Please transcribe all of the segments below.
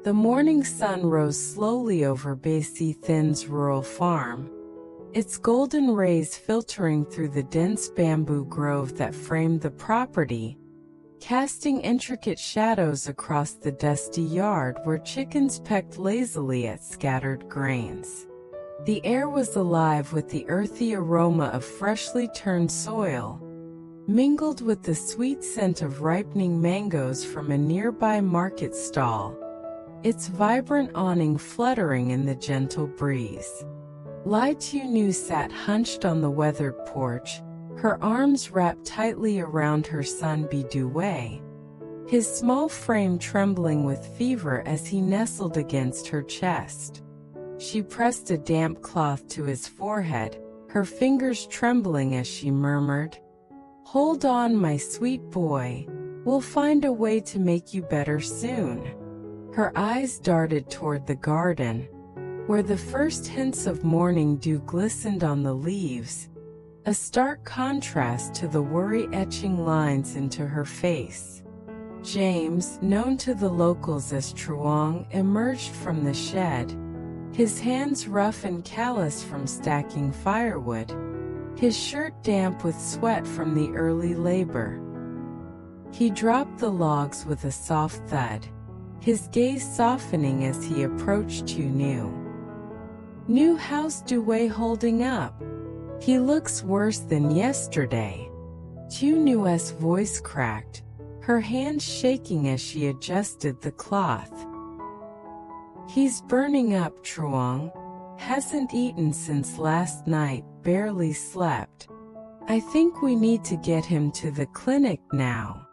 The morning sun rose slowly over Tien's rural farm, its golden rays filtering through the dense bamboo grove that framed the property, casting intricate shadows across the dusty yard where chickens pecked lazily at scattered grains. The air was alive with the earthy aroma of freshly turned soil, mingled with the sweet scent of ripening mangoes from a nearby market stall, its vibrant awning fluttering in the gentle breeze. Tieu Nu sat hunched on the weathered porch, her arms wrapped tightly around her son Dway, his small frame trembling with fever as he nestled against her chest. She pressed a damp cloth to his forehead, her fingers trembling as she murmured, "Hold on, my sweet boy. We'll find a way to make you better soon." Her eyes darted toward the garden, where the first hints of morning dew glistened on the leaves, a stark contrast to the worry-etching lines into her face. James, known to the locals as Truong, emerged from the shed, his hands rough and callous from stacking firewood, his shirt damp with sweat from the early labor. He dropped the logs with a soft thud, his gaze softening as he approached Tieu Nu. "New house Dway holding up? He looks worse than yesterday." Tieu Nu's voice cracked, her hands shaking as she adjusted the cloth. "He's burning up, Truong. Hasn't eaten since last night, barely slept. I think we need to get him to the clinic now."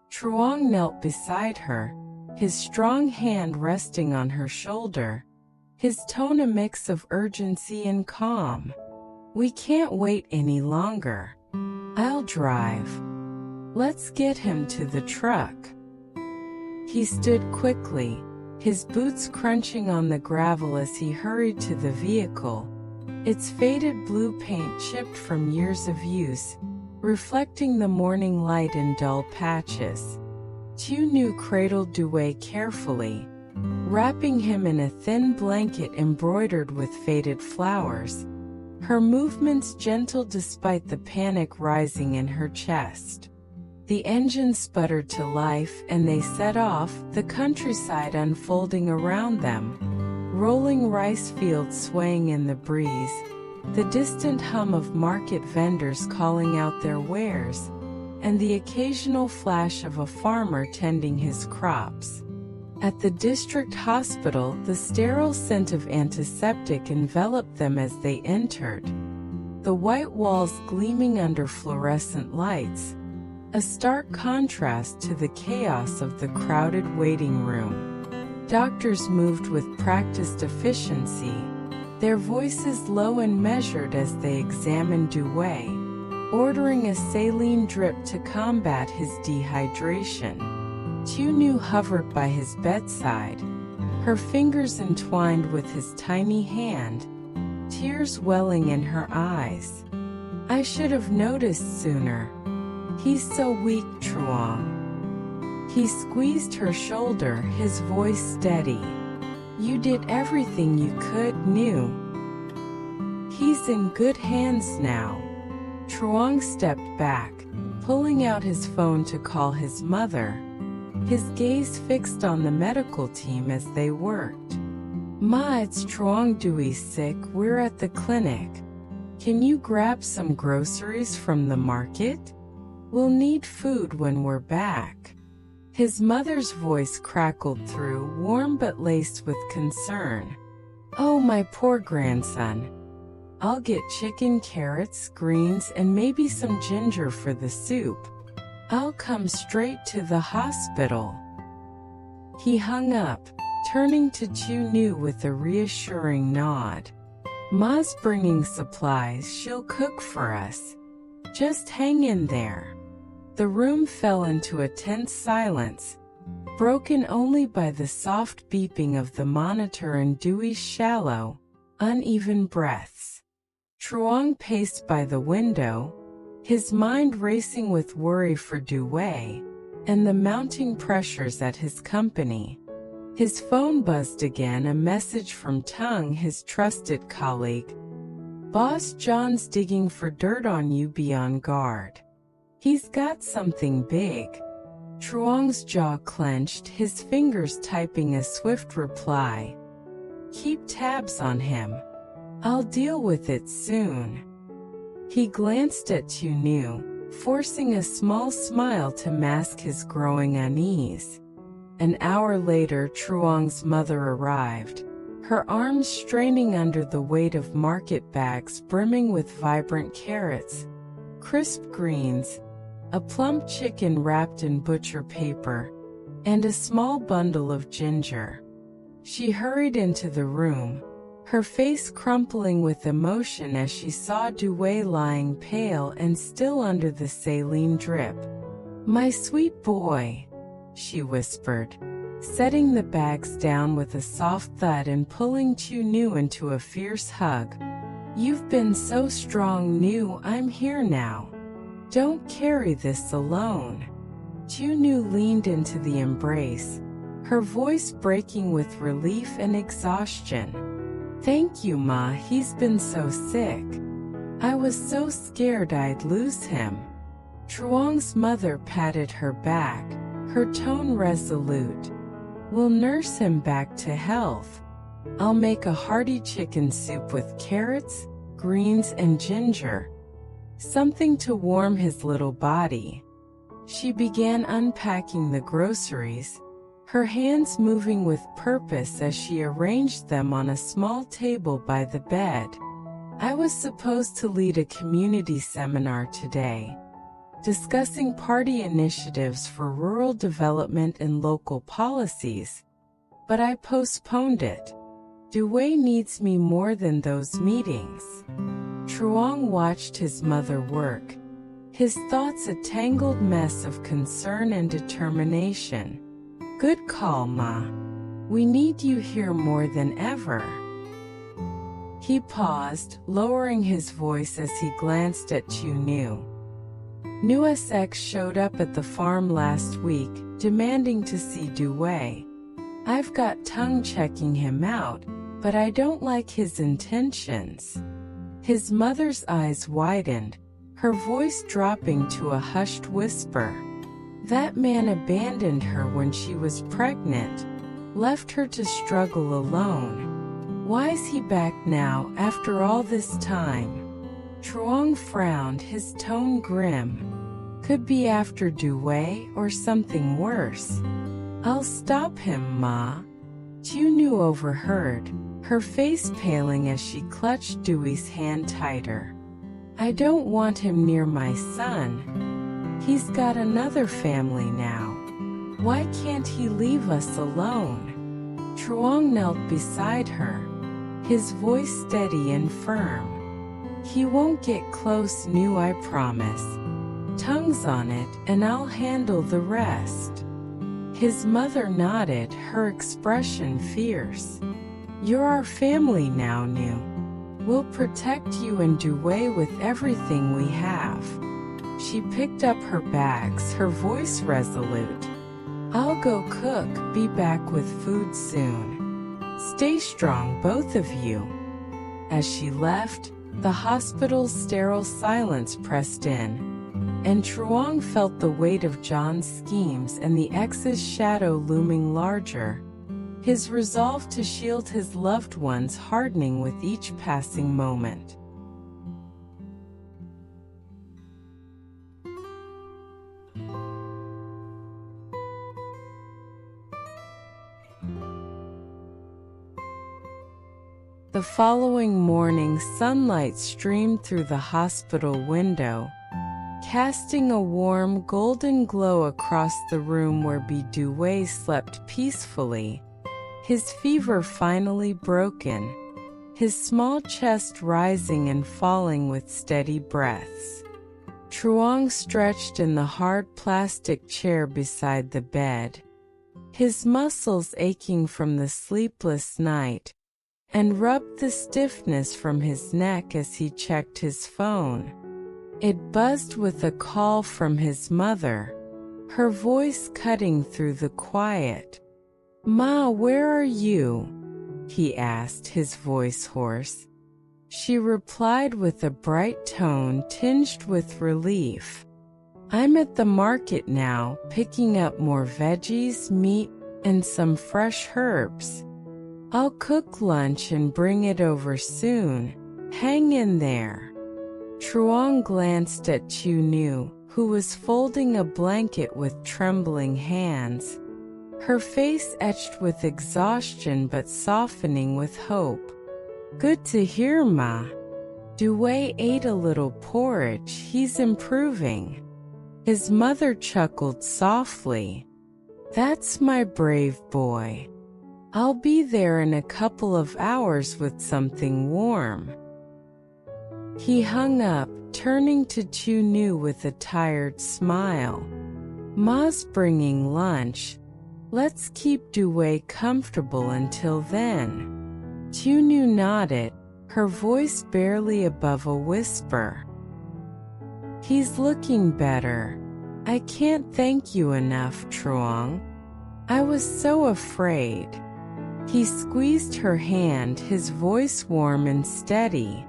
Truong knelt beside her, his strong hand resting on her shoulder, his tone a mix of urgency and calm. "We can't wait any longer. I'll drive. Let's get him to the truck." He stood quickly, his boots crunching on the gravel as he hurried to the vehicle, its faded blue paint chipped from years of use, reflecting the morning light in dull patches. Tieu Nu cradled Dway carefully, wrapping him in a thin blanket embroidered with faded flowers, her movements gentle despite the panic rising in her chest. The engine sputtered to life and they set off, the countryside unfolding around them, rolling rice fields swaying in the breeze, the distant hum of market vendors calling out their wares, and the occasional flash of a farmer tending his crops. At the district hospital, the sterile scent of antiseptic enveloped them as they entered, the white walls gleaming under fluorescent lights, a stark contrast to the chaos of the crowded waiting room. Doctors moved with practiced efficiency, their voices low and measured as they examined Dway, ordering a saline drip to combat his dehydration. Tieu Nu hovered by his bedside, her fingers entwined with his tiny hand, tears welling in her eyes. "I should have noticed sooner. He's so weak, Truong." He squeezed her shoulder, his voice steady. "You did everything you could, Nu. He's in good hands now." Truong stepped back, pulling out his phone to call his mother, his gaze fixed on the medical team as they worked. "Ma, it's Truong. Dewey's sick. We're at the clinic. Can you grab some groceries from the market? We'll need food when we're back." His mother's voice crackled through, warm but laced with concern. "Oh, my poor grandson. I'll get chicken, carrots, greens, and maybe some ginger for the soup. I'll come straight to the hospital." He hung up, turning to Tieu Nu with a reassuring nod. "Ma's bringing supplies. She'll cook for us. Just hang in there." The room fell into a tense silence, broken only by the soft beeping of the monitor and Dewey's shallow, uneven breaths. Truong paced by the window, his mind racing with worry for Dway and the mounting pressures at his company. His phone buzzed again, a message from Truong, his trusted colleague. "Boss John's digging for dirt on you, be on guard. He's got something big." Truong's jaw clenched, his fingers typing a swift reply. "Keep tabs on him. I'll deal with it soon." He glanced at Tieu Nu, forcing a small smile to mask his growing unease. An hour later, Truong's mother arrived, her arms straining under the weight of market bags brimming with vibrant carrots, crisp greens, a plump chicken wrapped in butcher paper, and a small bundle of ginger. She hurried into the room, her face crumpling with emotion as she saw Dway lying pale and still under the saline drip. "My sweet boy," she whispered, setting the bags down with a soft thud and pulling Tieu Nu into a fierce hug. "You've been so strong, Nu. I'm here now. Don't carry this alone." Tieu Nu leaned into the embrace, her voice breaking with relief and exhaustion. "Thank you, Ma. He's been so sick. I was so scared I'd lose him." Truong's mother patted her back, her tone resolute. "We'll nurse him back to health. I'll make a hearty chicken soup with carrots, greens, and ginger. Something to warm his little body." She began unpacking the groceries, her hands moving with purpose as she arranged them on a small table by the bed. "I was supposed to lead a community seminar today, discussing party initiatives for rural development and local policies, but I postponed it. Dway needs me more than those meetings." Truong watched his mother work, his thoughts a tangled mess of concern and determination. "Good call, Ma. We need you here more than ever." He paused, lowering his voice as he glanced at Tieu Nu. "Nu's ex showed up at the farm last week, demanding to see Dway. I've got Truong checking him out, but I don't like his intentions." His mother's eyes widened, her voice dropping to a hushed whisper. "That man abandoned her when she was pregnant, left her to struggle alone. Why's he back now after all this time?" Truong frowned, his tone grim. "Could be after Dway or something worse." "I'll stop him, Ma." Tieu Nu overheard, her face paling as she clutched Dewey's hand tighter. "I don't want him near my son. He's got another family now. Why can't he leave us alone?" Truong knelt beside her, his voice steady and firm. "He won't get close, Nu, I promise. Tongue's on it, and I'll handle the rest." His mother nodded, her expression fierce. "You're our family now, Nu. We'll protect you and Dway with everything we have." She picked up her bags, her voice resolute. "I'll go cook, be back with food soon. Stay strong, both of you." As she left, the hospital's sterile silence pressed in, and Truong felt the weight of John's schemes and the ex's shadow looming larger, his resolve to shield his loved ones hardening with each passing moment. The following morning, sunlight streamed through the hospital window, casting a warm golden glow across the room where Dway slept peacefully, his fever finally broken, his small chest rising and falling with steady breaths. Truong stretched in the hard plastic chair beside the bed, his muscles aching from the sleepless night, and rubbed the stiffness from his neck as he checked his phone. It buzzed with a call from his mother, her voice cutting through the quiet. Ma, where are you? He asked, his voice hoarse. She replied with a bright tone tinged with relief. I'm at the market now, picking up more veggies, meat, and some fresh herbs. I'll cook lunch and bring it over soon. Hang in there. Truong glanced at Tieu Nu, who was folding a blanket with trembling hands, her face etched with exhaustion but softening with hope. Good to hear, Ma. Dway ate a little porridge. He's improving. His mother chuckled softly. That's my brave boy. I'll be there in a couple of hours with something warm. He hung up, turning to Tieu Nu with a tired smile. Ma's bringing lunch. Let's keep Dway comfortable until then. Tieu Nu nodded, her voice barely above a whisper. He's looking better. I can't thank you enough, Truong. I was so afraid. He squeezed her hand, his voice warm and steady.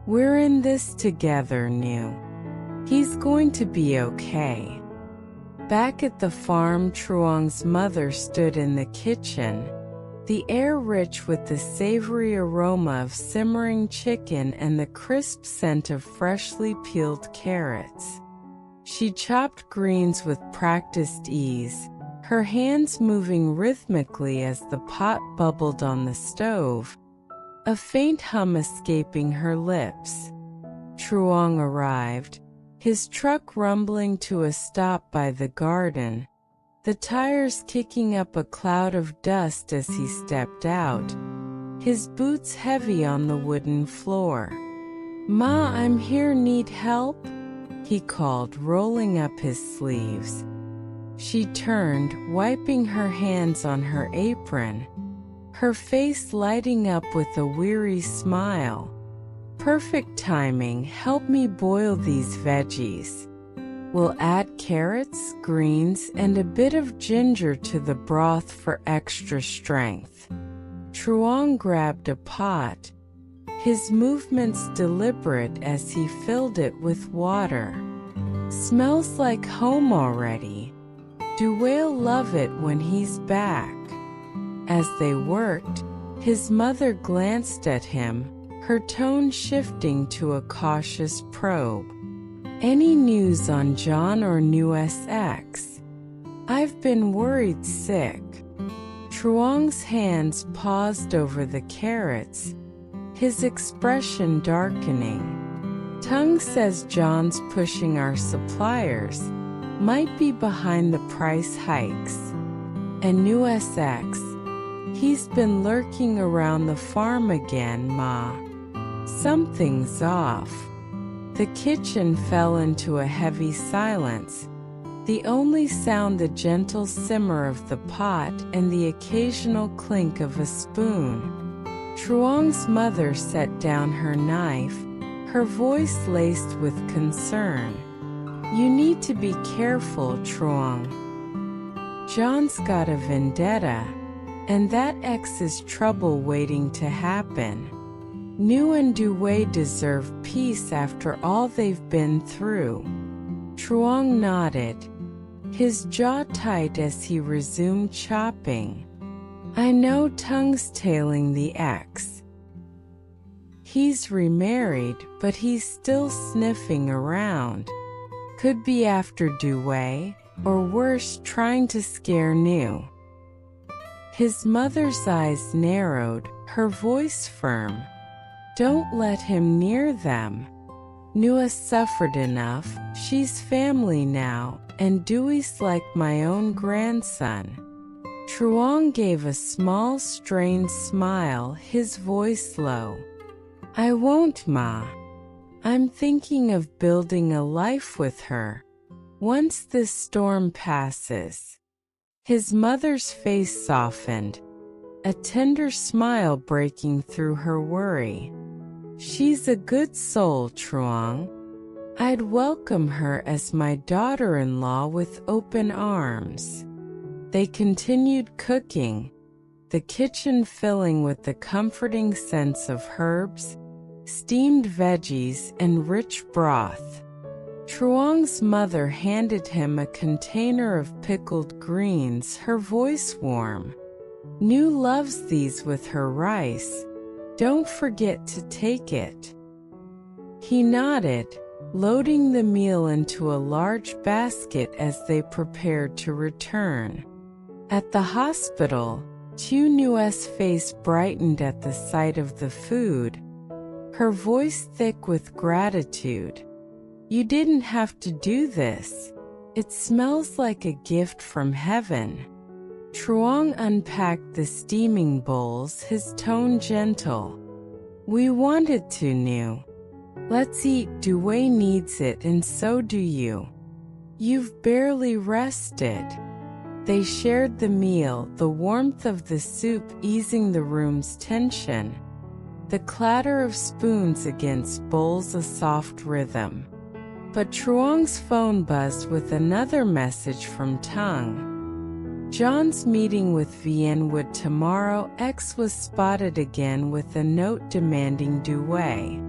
We're in this together, Nu. He's going to be okay. Back at the farm, Truong's mother stood in the kitchen, the air rich with the savory aroma of simmering chicken and the crisp scent of freshly peeled carrots. She chopped greens with practiced ease, her hands moving rhythmically as the pot bubbled on the stove, a faint hum escaping her lips. Truong arrived, his truck rumbling to a stop by the garden, the tires kicking up a cloud of dust as he stepped out, his boots heavy on the wooden floor. Ma, I'm here, need help? He called, rolling up his sleeves. She turned, wiping her hands on her apron, her face lighting up with a weary smile. Perfect timing, help me boil these veggies. We'll add carrots, greens, and a bit of ginger to the broth for extra strength. Truong grabbed a pot, his movements deliberate as he filled it with water. Smells like home already. Dway'll love it when he's back. As they worked, his mother glanced at him, her tone shifting to a cautious probe. Any news on John or Nu's ex? I've been worried sick. Truong's hands paused over the carrots, his expression darkening. Tung says John's pushing our suppliers, might be behind the price hikes. And Nu's ex, he's been lurking around the farm again, Ma. Something's off. The kitchen fell into a heavy silence, the only sound the gentle simmer of the pot and the occasional clink of a spoon. Truong's mother set down her knife, her voice laced with concern. You need to be careful, Truong. John's got a vendetta, and that ex is trouble waiting to happen. Nu and Dway deserve peace after all they've been through. Truong nodded, his jaw tight as he resumed chopping. I know Tung's tailing the ex. He's remarried, but he's still sniffing around. Could be after Dway, or worse, trying to scare Nu. His mother's eyes narrowed, her voice firm. Don't let him near them. Nu's suffered enough, she's family now, and Dewey's like my own grandson. Truong gave a small, strained smile, his voice low. I won't, Ma. I'm thinking of building a life with her, once this storm passes. His mother's face softened, a tender smile breaking through her worry. She's a good soul, Truong. I'd welcome her as my daughter-in-law with open arms. They continued cooking, the kitchen filling with the comforting scents of herbs, steamed veggies, and rich broth. Truong's mother handed him a container of pickled greens, her voice warm. Nu loves these with her rice. Don't forget to take it. He nodded, loading the meal into a large basket as they prepared to return. At the hospital, Tieu Nu's face brightened at the sight of the food, her voice thick with gratitude. You didn't have to do this. It smells like a gift from heaven. Truong unpacked the steaming bowls, his tone gentle. We wanted to, Nu. Let's eat. Dway needs it and so do you. You've barely rested. They shared the meal, the warmth of the soup easing the room's tension. The clatter of spoons against bowls a soft rhythm. But Truong's phone buzzed with another message from Tung. John's meeting with Tien would tomorrow. X was spotted again with a note demanding Dway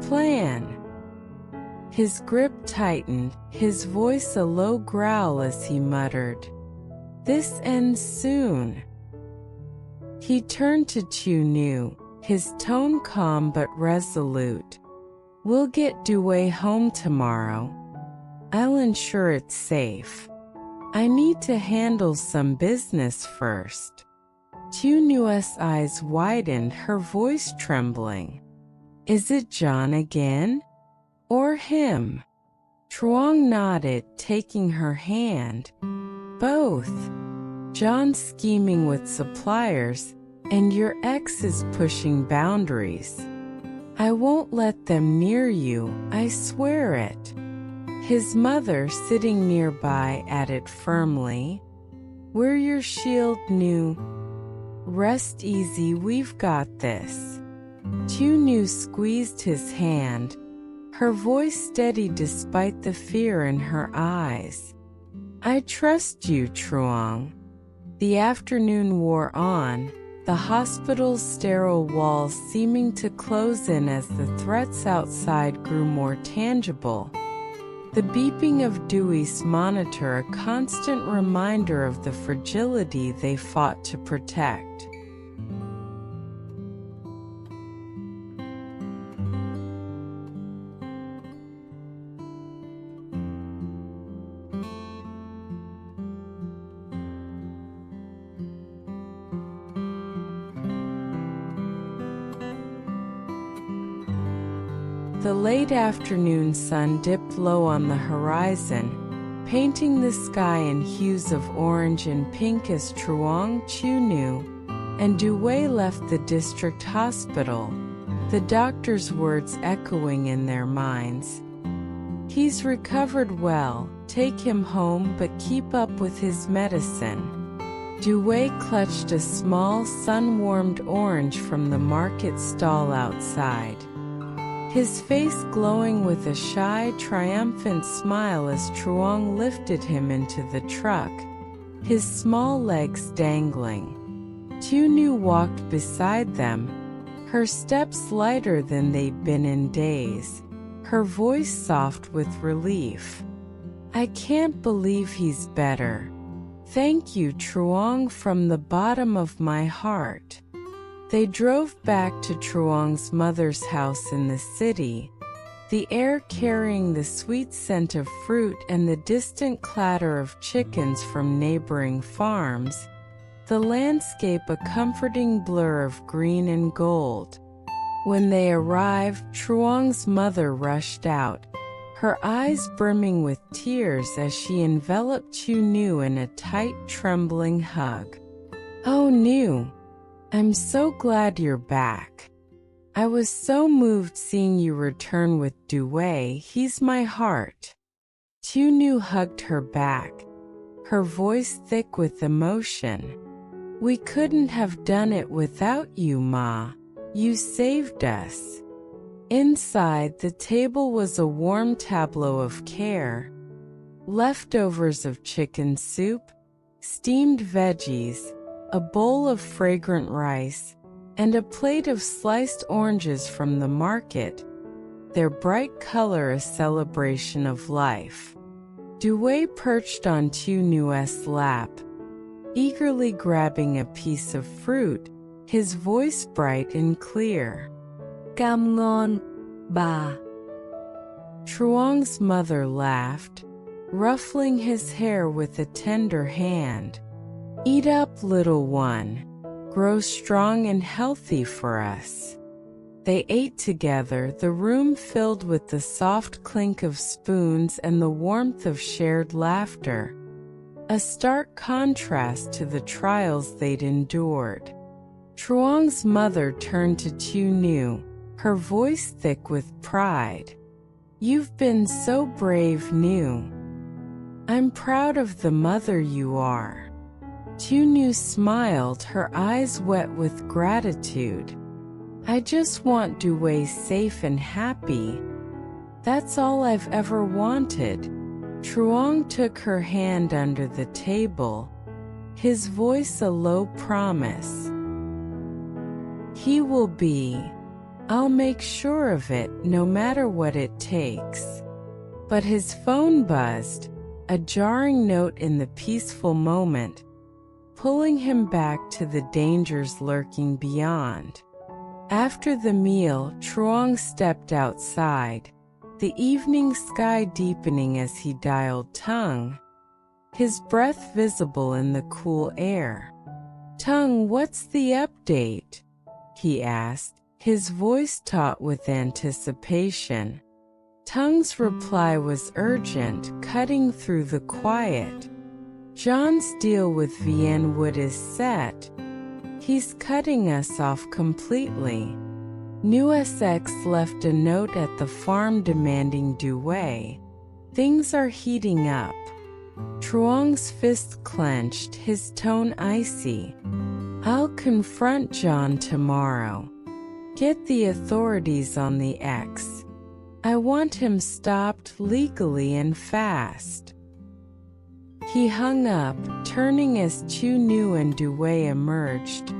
plan. His grip tightened, his voice a low growl as he muttered, "This ends soon." He turned to Tieu Nu, his tone calm but resolute. We'll get Dway home tomorrow. I'll ensure it's safe. I need to handle some business first. Tieu Nu's eyes widened, her voice trembling. Is it John again? Or him? Truong nodded, taking her hand. Both. John's scheming with suppliers, and your ex is pushing boundaries. I won't let them near you, I swear it. His mother, sitting nearby, added firmly, We're your shield, Nu. Rest easy, we've got this. Tieu Nu squeezed his hand, her voice steady despite the fear in her eyes. I trust you, Truong. The afternoon wore on, the hospital's sterile walls seeming to close in as the threats outside grew more tangible. The beeping of Dewey's monitor a constant reminder of the fragility they fought to protect. The late afternoon sun dipped low on the horizon, painting the sky in hues of orange and pink as Truong, Tieu Nu, and Dway left the district hospital, the doctor's words echoing in their minds. He's recovered well, take him home but keep up with his medicine. Dway clutched a small sun-warmed orange from the market stall outside, his face glowing with a shy, triumphant smile as Truong lifted him into the truck, his small legs dangling. Tieu Nu walked beside them, her steps lighter than they'd been in days, her voice soft with relief. I can't believe he's better. Thank you, Truong, from the bottom of my heart. They drove back to Truong's mother's house in the city, the air carrying the sweet scent of fruit and the distant clatter of chickens from neighboring farms, the landscape a comforting blur of green and gold. When they arrived, Truong's mother rushed out, her eyes brimming with tears as she enveloped Tieu Nu in a tight, trembling hug. Oh, Nu! I'm so glad you're back. I was so moved seeing you return with Dway. He's my heart. Tieu Nu hugged her back, her voice thick with emotion. We couldn't have done it without you, Ma. You saved us. Inside, the table was a warm tableau of care. Leftovers of chicken soup, steamed veggies, a bowl of fragrant rice, and a plate of sliced oranges from the market, their bright color a celebration of life. Dway perched on Tieu Nu's lap, eagerly grabbing a piece of fruit, his voice bright and clear. Cam ngon, bà. Truong's mother laughed, ruffling his hair with a tender hand. Eat up, little one. Grow strong and healthy for us. They ate together, the room filled with the soft clink of spoons and the warmth of shared laughter, a stark contrast to the trials they'd endured. Truong's mother turned to Tieu Nu, her voice thick with pride. You've been so brave, Nu. I'm proud of the mother you are. Tieu Nu smiled, her eyes wet with gratitude. I just want Dway safe and happy. That's all I've ever wanted. Truong took her hand under the table, his voice a low promise. He will be. I'll make sure of it, no matter what it takes. But his phone buzzed, a jarring note in the peaceful moment, pulling him back to the dangers lurking beyond. After the meal, Truong stepped outside, the evening sky deepening as he dialed Tung, his breath visible in the cool air. Tung, what's the update? He asked, his voice taut with anticipation. Tung's reply was urgent, cutting through the quiet. John's deal with Vienne Wood is set. He's cutting us off completely. Nu's ex left a note at the farm demanding Dway. Things are heating up. Truong's fist clenched, his tone icy. I'll confront John tomorrow. Get the authorities on the ex. I want him stopped legally and fast. He hung up, turning as Tieu Nu and Dway emerged,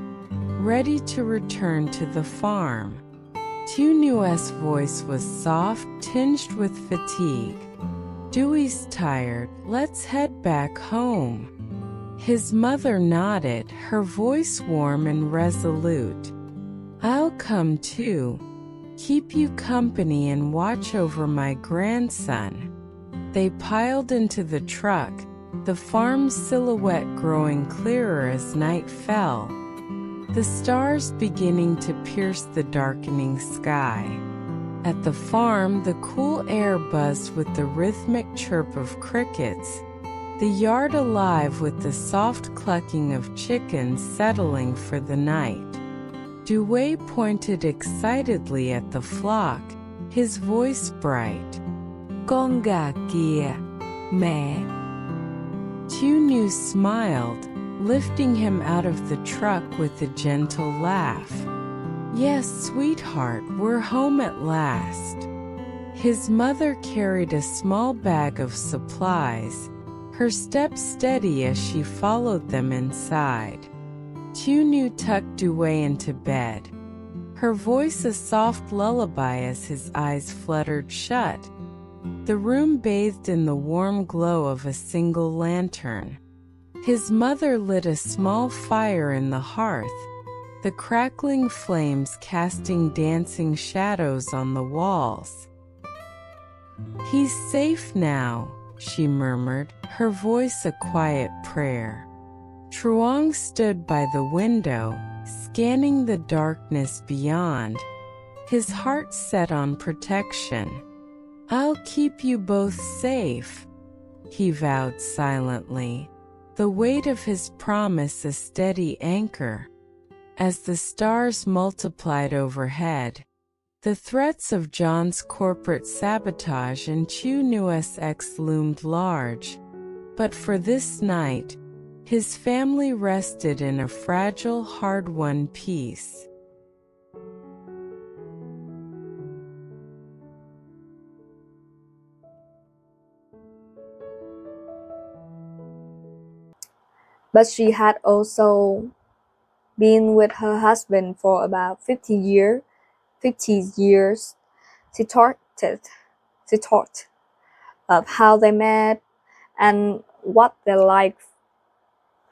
ready to return to the farm. Tieu Nu's voice was soft, tinged with fatigue. Dewey's tired, let's head back home. His mother nodded, her voice warm and resolute. I'll come too. Keep you company and watch over my grandson. They piled into the truck, the farm's silhouette growing clearer as night fell, the stars beginning to pierce the darkening sky. At the farm, the cool air buzzed with the rhythmic chirp of crickets, the yard alive with the soft clucking of chickens settling for the night. Dway pointed excitedly at the flock, his voice bright. Con gà kìa, mẹ. Tieu Nu smiled, lifting him out of the truck with a gentle laugh. Yes, sweetheart, we're home at last. His mother carried a small bag of supplies, her steps steady as she followed them inside. Tieu Nu tucked Dway into bed, her voice a soft lullaby as his eyes fluttered shut. The room bathed in the warm glow of a single lantern. His mother lit a small fire in the hearth, the crackling flames casting dancing shadows on the walls. He's safe now, she murmured, her voice a quiet prayer. Truong stood by the window, scanning the darkness beyond, his heart set on protection. I'll keep you both safe, he vowed silently, the weight of his promise a steady anchor. As the stars multiplied overhead, the threats of John's corporate sabotage and Tieu Nu's ex loomed large. But for this night, his family rested in a fragile, hard-won peace. but she had also been with her husband for about 50 years. She talked of how they met and what their life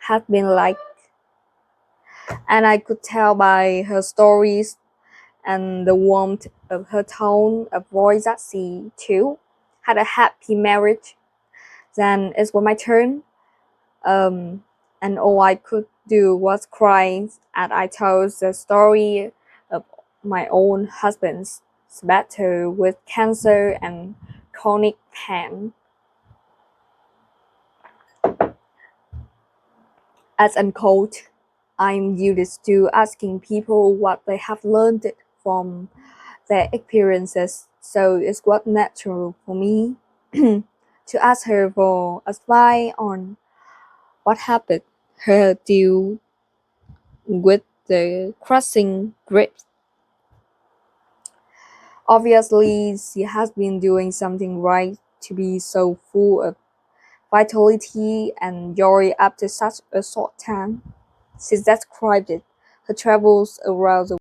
had been like, and I could tell by her stories and the warmth of her tone of voice that she too had a happy marriage. Then it was my turn, and all I could do was cry as I told the story of my own husband's battle with cancer and chronic pain. As unquote, I'm used to asking people what they have learned from their experiences, so it was natural for me to ask her for advice on what happened her deal with the crushing grief. Obviously, she has been doing something right to be so full of vitality and joy after such a short time. She described it, her travels around the